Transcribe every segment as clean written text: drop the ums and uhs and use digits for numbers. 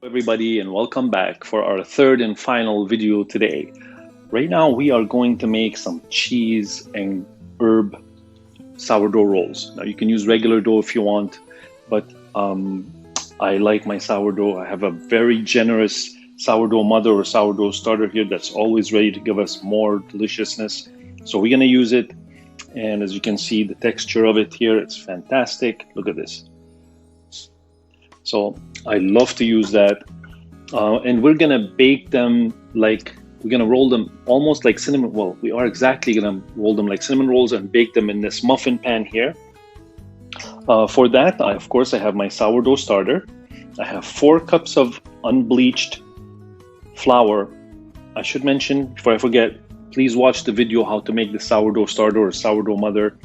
Everybody, and welcome back for our third and final video today. Right now we are going to make some cheese and herb sourdough rolls. Now you can use regular dough if you want, but I like my sourdough. I have a very generous sourdough mother or sourdough starter here that's always ready to give us more deliciousness. So we're gonna use it, and as you can see, the texture of it here, it's fantastic. Look at this. So I love to use that. And we're gonna bake them we're gonna roll them almost like cinnamon. Well, we are exactly gonna roll them like cinnamon rolls and bake them in this muffin pan here. For that, of course, I have my sourdough starter. I have 4 cups of unbleached flour. I should mention, before I forget, please watch the video how to make the sourdough starter or sourdough mother.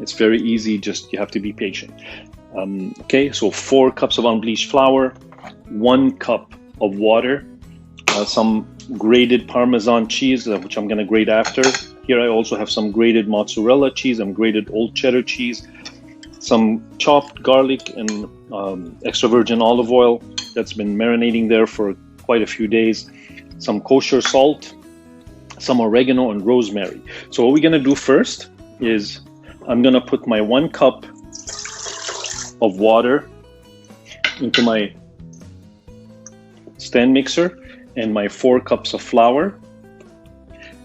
It's very easy, just you have to be patient. Okay, so 4 cups of unbleached flour, 1 cup of water, some grated Parmesan cheese, which I'm going to grate after. Here I also have some grated mozzarella cheese and grated old cheddar cheese, some chopped garlic and extra virgin olive oil that's been marinating there for quite a few days, some kosher salt, some oregano and rosemary. So what we're going to do first is I'm going to put my 1 cup of water into my stand mixer and my 4 cups of flour,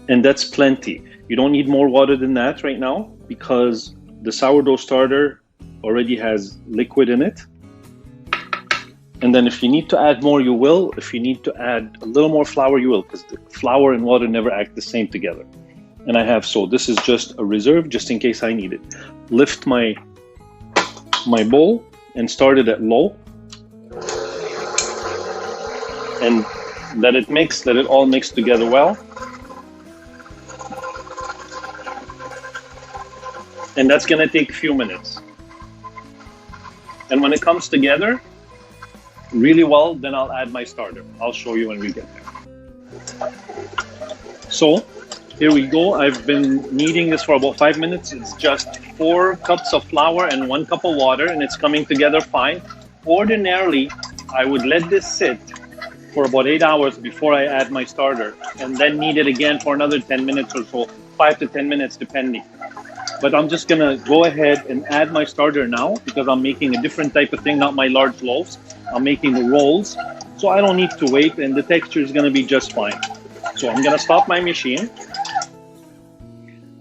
and that's plenty. You don't need more water than that right now because the sourdough starter already has liquid in it. And then if you need to add more, you will. If you need to add a little more flour, you will, because the flour and water never act the same together. And I have, so this is just a reserve just in case I need it. Lift my bowl and start it at low and let it all mix together well. And that's going to take a few minutes. And when it comes together really well, then I'll add my starter. I'll show you when we get there. So here we go. I've been kneading this for about 5 minutes. It's just 4 cups of flour and 1 cup of water, and it's coming together fine. Ordinarily, I would let this sit for about 8 hours before I add my starter, and then knead it again for another 10 minutes or so, 5 to 10 minutes depending. But I'm just gonna go ahead and add my starter now because I'm making a different type of thing, not my large loaves. I'm making the rolls, so I don't need to wait, and the texture is gonna be just fine. So I'm gonna stop my machine,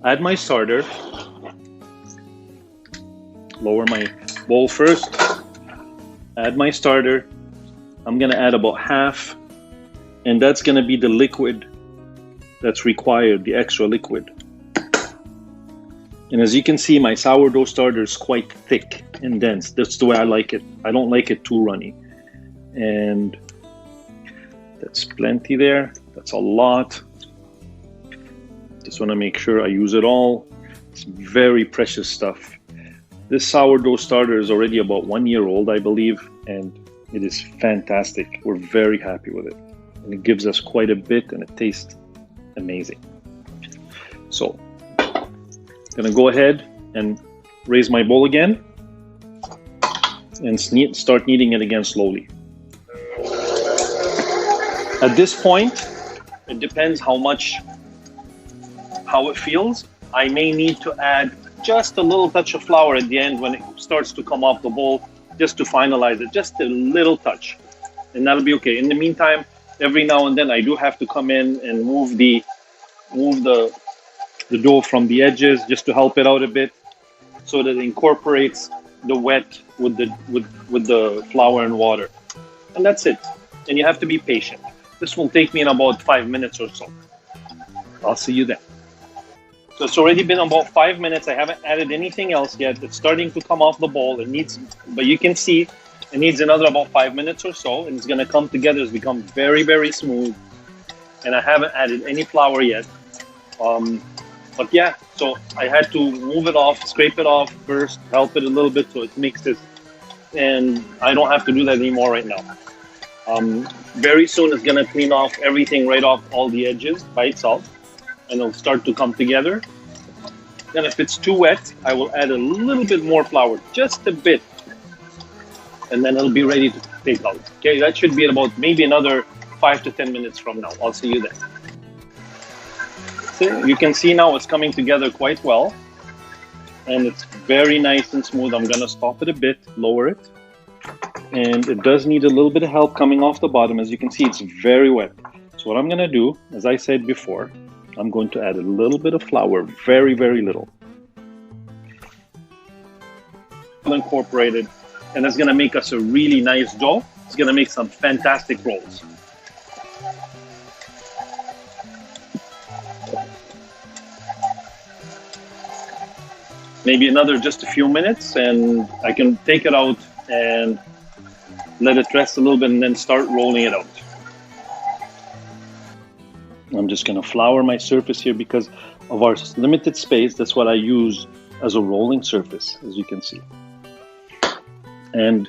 add my starter, lower my bowl first, add my starter. I'm gonna add about half, and that's gonna be the liquid that's required, the extra liquid. And as you can see, my sourdough starter is quite thick and dense. That's the way I like it. I don't like it too runny. And that's plenty there. That's a lot. Just want to make sure I use it all. It's very precious stuff. This sourdough starter is already about 1 year old, I believe, and it is fantastic. We're very happy with it. And it gives us quite a bit, and it tastes amazing. So I'm gonna go ahead and raise my bowl again and start kneading it again slowly. At this point, it depends how it feels. I may need to add just a little touch of flour at the end when it starts to come off the bowl, just to finalize it, just a little touch, and that'll be okay. In the meantime, every now and then I do have to come in and move the dough from the edges just to help it out a bit so that it incorporates the wet with the flour and water. And that's it. And you have to be patient. This will take me in about 5 minutes or so. I'll see you then. So it's already been about 5 minutes. I haven't added anything else yet. It's starting to come off the bowl. But you can see it needs another about 5 minutes or so, and it's gonna come together. It's become very, very smooth. And I haven't added any flour yet. But yeah, so I had to move it off, scrape it off first, help it a little bit so it mixes. And I don't have to do that anymore right now. Very soon it's gonna clean off everything right off all the edges by itself, and it'll start to come together. Then if it's too wet, I will add a little bit more flour, just a bit. and then it'll be ready to take out. Okay, that should be about maybe another 5 to 10 minutes from now. I'll see you then. So you can see now it's coming together quite well, and it's very nice and smooth. I'm gonna stop it a bit, lower it, and it does need a little bit of help coming off the bottom. As you can see, it's very wet. So what I'm gonna do, as I said before, I'm going to add a little bit of flour, very, very little. Incorporated, and it's gonna make us a really nice dough. It's gonna make some fantastic rolls. Maybe another just a few minutes, and I can take it out and let it rest a little bit and then start rolling it out. I'm just gonna flour my surface here because of our limited space. That's what I use as a rolling surface, as you can see. And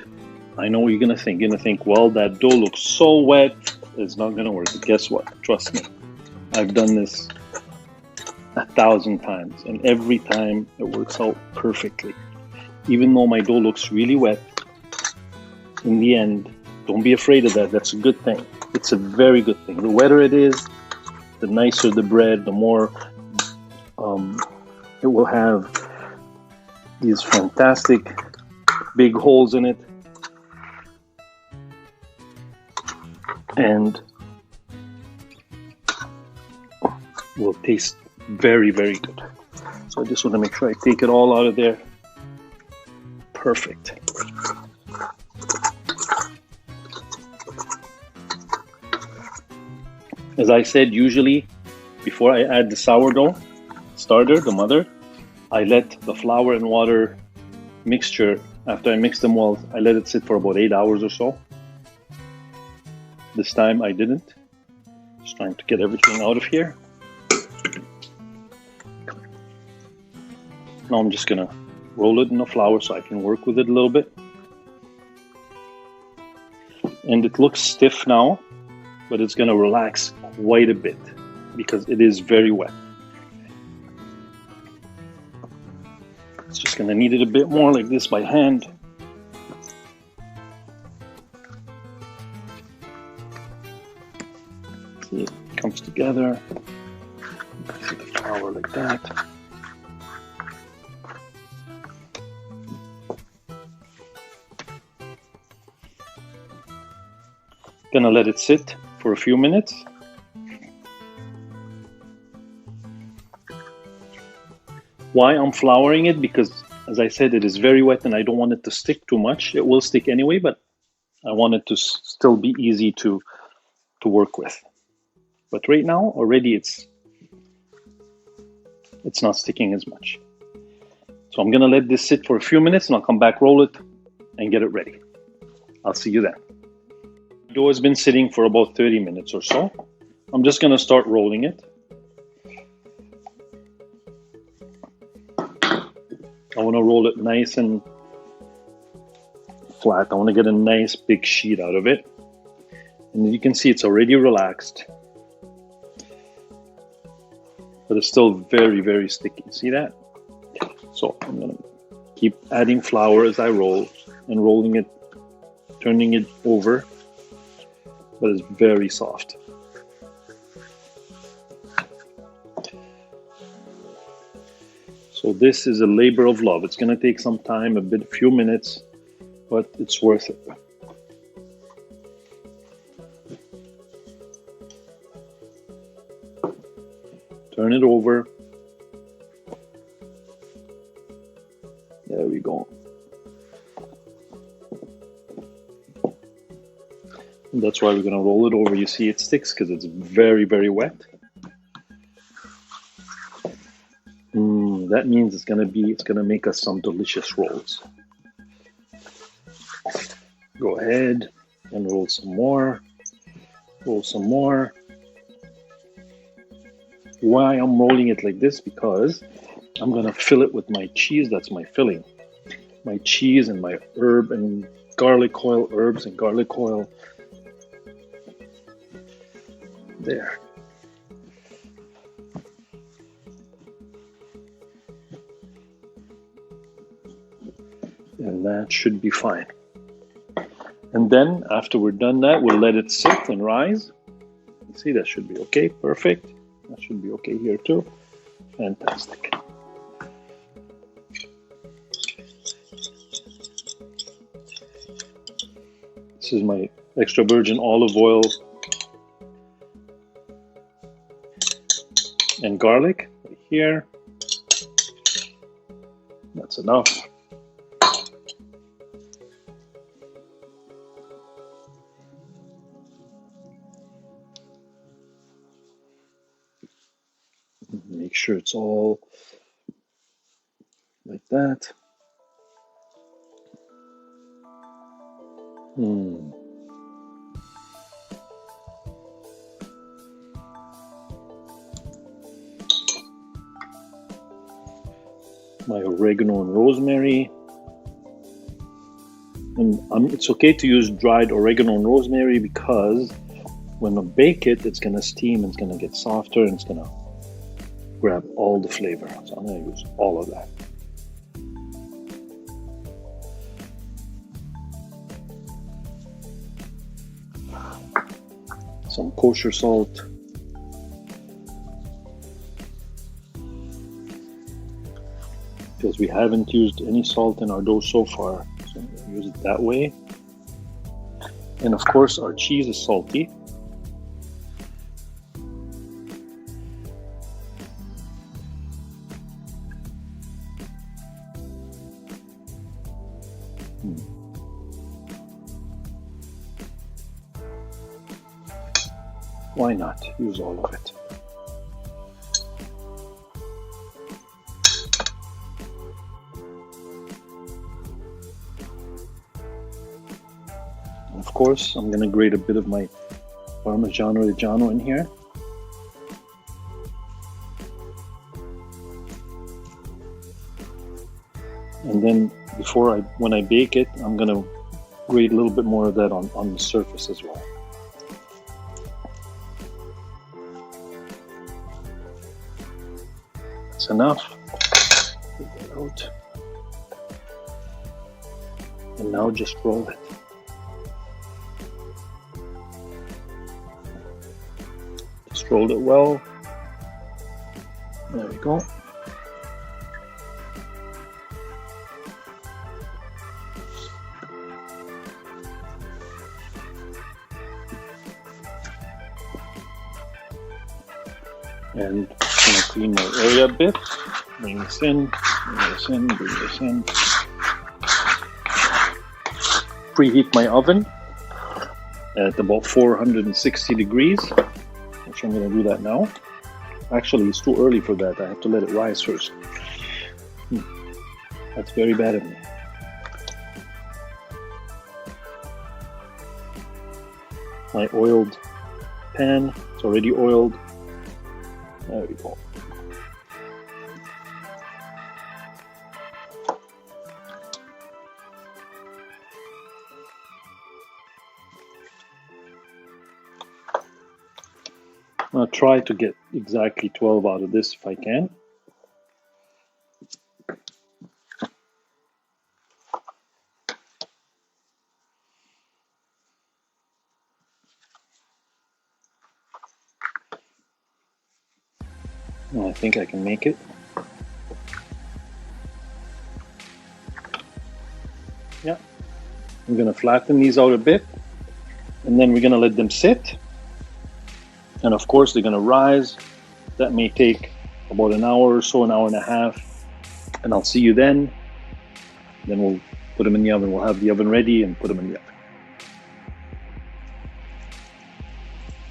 I know what you're gonna think. You're gonna think, well, that dough looks so wet, it's not gonna work. But guess what? Trust me, I've done this 1,000 times, and every time it works out perfectly. Even though my dough looks really wet, in the end, don't be afraid of that. That's a good thing. It's a very good thing. The wetter it is, the nicer the bread, the more it will have these fantastic big holes in it, and will taste very, very good. So I just want to make sure I take it all out of there. Perfect. As I said, usually before I add the sourdough starter, the mother, I let the flour and water mixture, after I mix them well, I let it sit for about 8 hours or so. This time I didn't. Just trying to get everything out of here. Now I'm just gonna roll it in the flour so I can work with it a little bit. And it looks stiff now, but it's gonna relax quite a bit because it is very wet. It's just gonna knead it a bit more like this by hand. See, it comes together. See the flour like that. Gonna let it sit for a few minutes. Why I'm flouring it? Because, as I said, it is very wet and I don't want it to stick too much. It will stick anyway, but I want it to still be easy to work with. But right now, already it's not sticking as much. So I'm gonna let this sit for a few minutes and I'll come back, roll it, and get it ready. I'll see you then. The dough has been sitting for about 30 minutes or so. I'm just gonna start rolling it. I want to roll it nice and flat. I want to get a nice big sheet out of it. And you can see it's already relaxed. But it's still very, very sticky. See that? So I'm going to keep adding flour as I roll and rolling it, turning it over. But it's very soft. So this is a labor of love. It's going to take some time, a few minutes, but it's worth it. Turn it over. There we go. And that's why we're going to roll it over. You see it sticks because it's very, very wet. That means it's gonna make us some delicious rolls. Go ahead and roll some more. Roll some more. Why I'm rolling it like this? Because I'm gonna fill it with my cheese. That's my filling. My cheese and my herb and garlic oil, herbs and garlic oil. There. And that should be fine. And then after we're done that, we'll let it sit and rise. See, that should be okay. Perfect. That should be okay here too. Fantastic. This is my extra virgin olive oil and garlic right here. That's enough. Make sure it's all like that. My oregano and rosemary. And it's okay to use dried oregano and rosemary because when I bake it, it's going to steam and it's going to get softer and it's going to grab all the flavor. So I'm going to use all of that. Some kosher salt. Because we haven't used any salt in our dough so far. So I'm going to use it that way. And of course, our cheese is salty. Why not use all of it? And of course, I'm going to grate a bit of my Parmigiano Reggiano in here. And then when I bake it, I'm going to grate a little bit more of that on the surface as well. That's enough. Take that out. And now just roll it. Just roll it well. There we go. And I'm going to clean my area a bit. Bring this in, bring this in, bring this in. Preheat my oven at about 460 degrees, which I'm going to do that now. Actually, it's too early for that. I have to let it rise first. That's very bad of me. My oiled pan, it's already oiled. There we go. I'll try to get exactly 12 out of this if I can. I think I can make it. Yeah. I'm going to flatten these out a bit, and then we're going to let them sit. And of course, they're going to rise. That may take about an hour or so, an hour and a half. And I'll see you then. Then we'll put them in the oven. We'll have the oven ready and put them in the oven.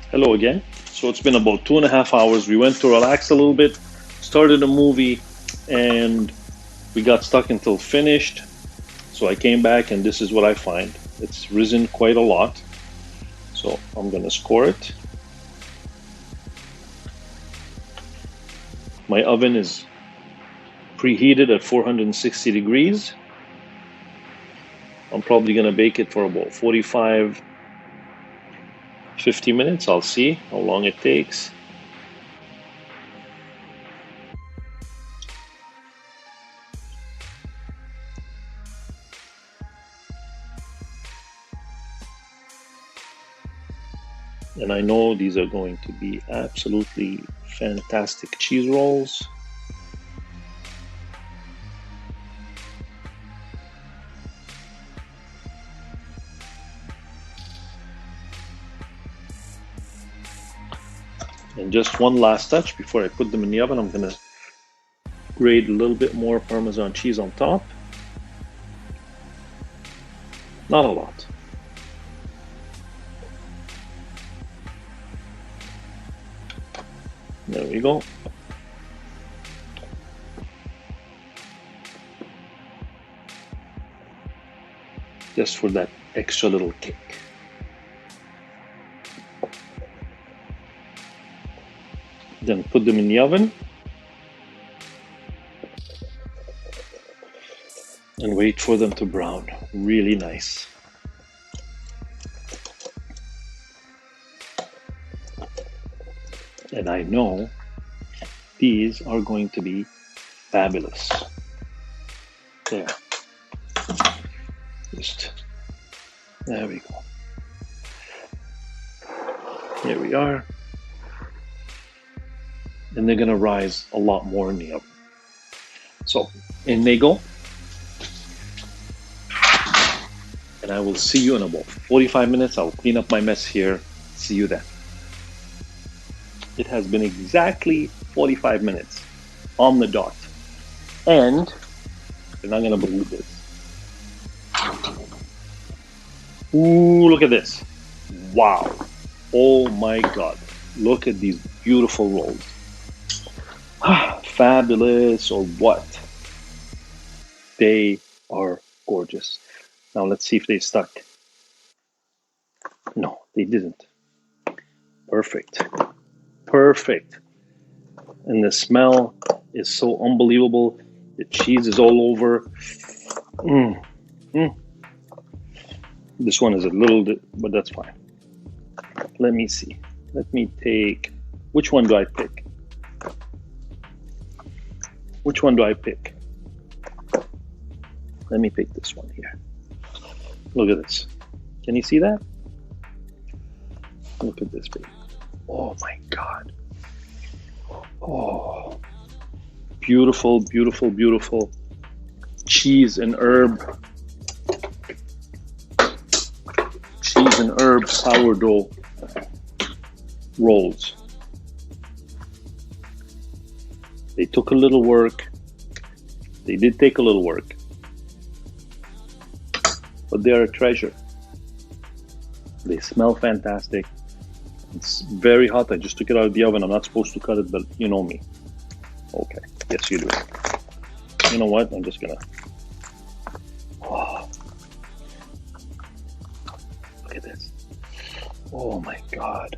Hello again. So it's been about 2.5 hours. We went to relax a little bit, started a movie, and we got stuck until finished. So I came back and this is what I find. It's risen quite a lot. So I'm going to score it. My oven is preheated at 460 degrees. I'm probably going to bake it for about 45, 50 minutes. I'll see how long it takes. And I know these are going to be absolutely fantastic cheese rolls. And just one last touch before I put them in the oven, I'm going to grate a little bit more Parmesan cheese on top. Not a lot. There we go. Just for that extra little kick. Then put them in the oven and wait for them to brown. Really nice. And I know these are going to be fabulous. There. There we go. Here we are. And they're gonna rise a lot more in the oven. So in they go. And I will see you in about 45 minutes. I'll clean up my mess here. See you then. It has been exactly 45 minutes on the dot. And you're not gonna believe this. Ooh, look at this. Wow. Oh my God. Look at these beautiful rolls. Fabulous or what? They are gorgeous. Now let's see if they stuck. No, they didn't. Perfect. Perfect. And the smell is so unbelievable. The cheese is all over. This one is a little bit, but that's fine. Let me see. Let me take, which one do I pick? Which one do I pick? Let me pick this one here. Look at this. Can you see that? Look at this, baby. Oh my God. Oh, beautiful, beautiful, beautiful cheese and herb. Cheese and herb sourdough rolls. They took a little work. They did take a little work. But they are a treasure. They smell fantastic. It's very hot. I just took it out of the oven. I'm not supposed to cut it, but you know me. Okay. Yes, you do. You know what? I'm just gonna. Oh. Look at this. Oh my God.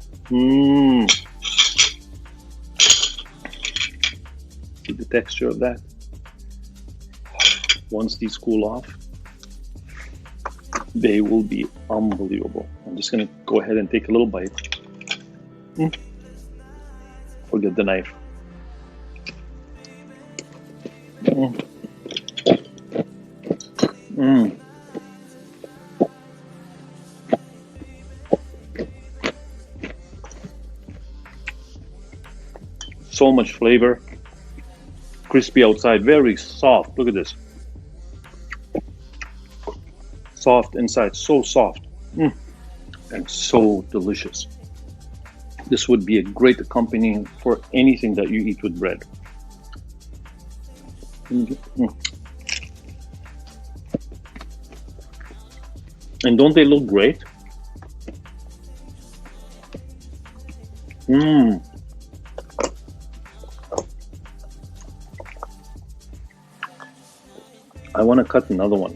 See the texture of that? Once these cool off, they will be unbelievable. I'm just gonna go ahead and take a little bite. Forget the knife. So much flavor. Crispy outside, very soft. Look at this. Soft inside, so soft. And so delicious. This would be a great accompaniment for anything that you eat with bread. And don't they look great? I want to cut another one.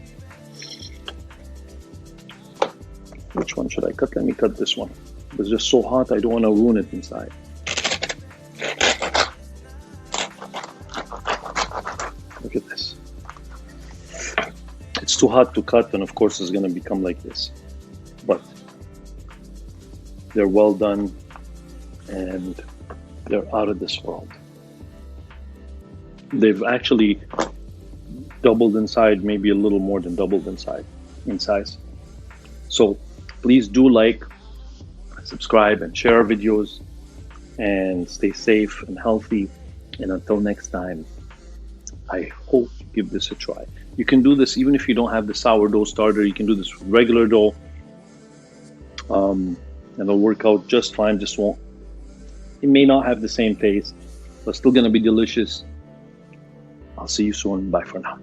Which one should I cut? Let me cut this one. It's just so hot, I don't want to ruin it inside. Look at this. It's too hot to cut, and of course it's going to become like this. But they're well done, and they're out of this world. They've actually doubled inside, maybe a little more than doubled in size. So please do like subscribe and share our videos, and stay safe and healthy. And until next time, I hope you give this a try. You can do this even if you don't have the sourdough starter. You can do this with regular dough, and it'll work out just fine. Just won't. It may not have the same taste, but still gonna be delicious. I'll see you soon. Bye for now.